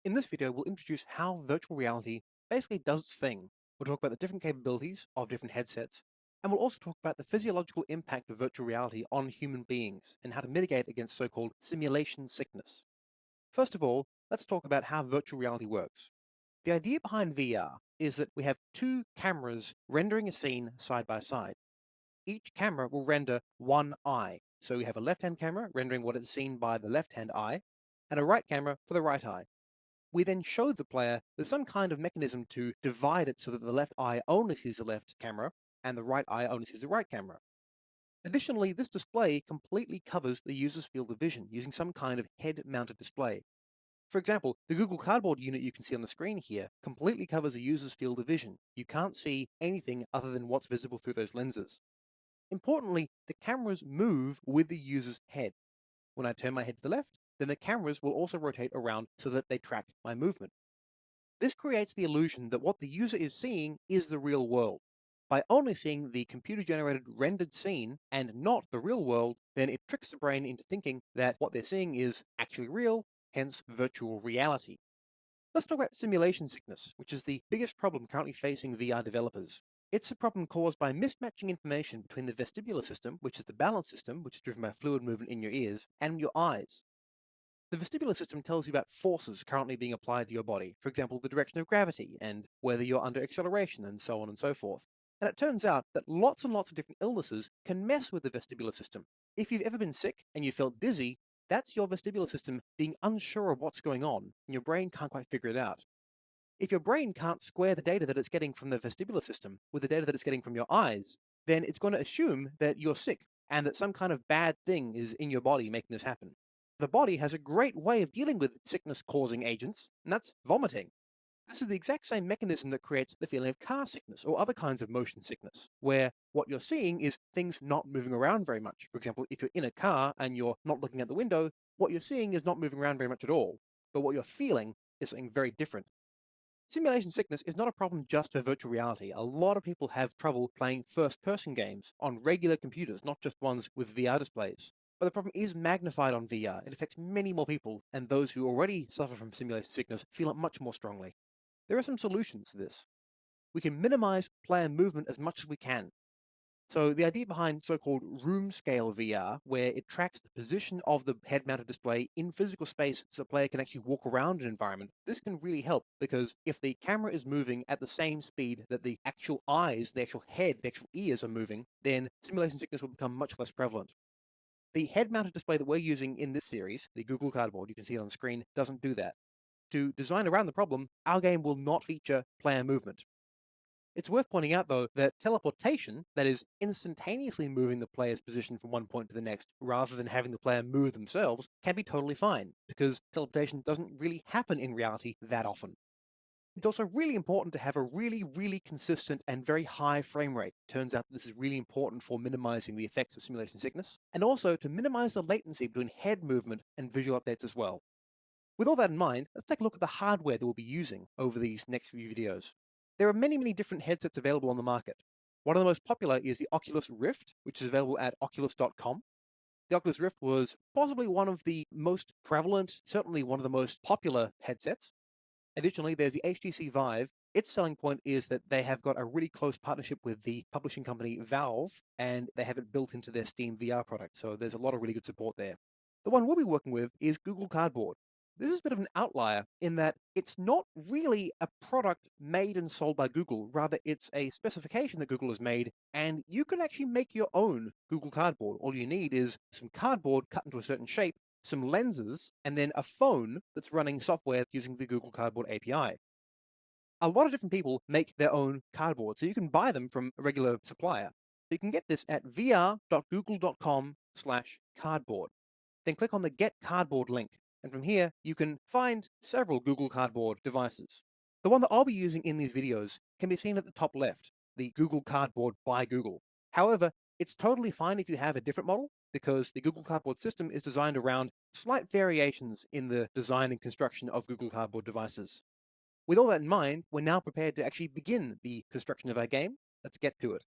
In this video, we'll introduce how virtual reality basically does its thing. We'll talk about the different capabilities of different headsets, and we'll also talk about the physiological impact of virtual reality on human beings and how to mitigate against so-called simulation sickness. First of all, let's talk about how virtual reality works. The idea behind VR is that we have two cameras rendering a scene side by side. Each camera will render one eye. So we have a left-hand camera rendering what is seen by the left-hand eye, and a right camera for the right eye. We then show the player there's some kind of mechanism to divide it so that the left eye only sees the left camera and the right eye only sees the right camera. Additionally, this display completely covers the user's field of vision using some kind of head-mounted display. For example, the Google Cardboard unit you can see on the screen here completely covers the user's field of vision. You can't see anything other than what's visible through those lenses. Importantly, the cameras move with the user's head. When I turn my head to the left, then the cameras will also rotate around so that they track my movement. This creates the illusion that what the user is seeing is the real world. By only seeing the computer-generated rendered scene and not the real world, then it tricks the brain into thinking that what they're seeing is actually real, hence virtual reality. Let's talk about simulation sickness, which is the biggest problem currently facing VR developers. It's a problem caused by mismatching information between the vestibular system, which is the balance system, which is driven by fluid movement in your ears, and your eyes. The vestibular system tells you about forces currently being applied to your body, for example, the direction of gravity and whether you're under acceleration and so on and so forth. And it turns out that lots and lots of different illnesses can mess with the vestibular system. If you've ever been sick and you felt dizzy, that's your vestibular system being unsure of what's going on, and your brain can't quite figure it out. If your brain can't square the data that it's getting from the vestibular system with the data that it's getting from your eyes, then it's going to assume that you're sick and that some kind of bad thing is in your body making this happen. The body has a great way of dealing with sickness-causing agents, and that's vomiting. This is the exact same mechanism that creates the feeling of car sickness or other kinds of motion sickness, where what you're seeing is things not moving around very much. For example, if you're in a car and you're not looking out the window, what you're seeing is not moving around very much at all, but what you're feeling is something very different. Simulation sickness is not a problem just for virtual reality. A lot of people have trouble playing first-person games on regular computers, not just ones with VR displays. But the problem is magnified on VR. It affects many more people, and those who already suffer from simulation sickness feel it much more strongly. There are some solutions to this. We can minimize player movement as much as we can. So the idea behind so-called room scale VR, where it tracks the position of the head-mounted display in physical space so the player can actually walk around an environment, this can really help because if the camera is moving at the same speed that the actual eyes, the actual head, the actual ears are moving, then simulation sickness will become much less prevalent. The head-mounted display that we're using in this series, the Google Cardboard, you can see it on the screen, doesn't do that. To design around the problem, our game will not feature player movement. It's worth pointing out, though, that teleportation, that is, instantaneously moving the player's position from one point to the next, rather than having the player move themselves, can be totally fine, because teleportation doesn't really happen in reality that often. It's also really important to have a really consistent and very high frame rate. Turns out this is really important for minimizing the effects of simulation sickness, and also to minimize the latency between head movement and visual updates as well. With all that in mind, let's take a look at the hardware that we'll be using over these next few videos. There are many different headsets available on the market. One of the most popular is the Oculus Rift, which is available at oculus.com. The Oculus Rift was possibly one of the most prevalent, certainly one of the most popular headsets. Additionally, there's the HTC Vive. Its selling point is that they have got a really close partnership with the publishing company Valve, and they have it built into their Steam VR product, so there's a lot of really good support there. The one we'll be working with is Google Cardboard. This is a bit of an outlier in that it's not really a product made and sold by Google. Rather, it's a specification that Google has made, and you can actually make your own Google Cardboard. All you need is some cardboard cut into a certain shape, some lenses, and then a phone that's running software using the Google Cardboard API. A lot of different people make their own cardboard, so you can buy them from a regular supplier. So you can get this at vr.google.com/cardboard. Then click on the Get Cardboard link. And from here, you can find several Google Cardboard devices. The one that I'll be using in these videos can be seen at the top left, the Google Cardboard by Google. However, it's totally fine if you have a different model, because the Google Cardboard system is designed around slight variations in the design and construction of Google Cardboard devices. With all that in mind, we're now prepared to actually begin the construction of our game. Let's get to it.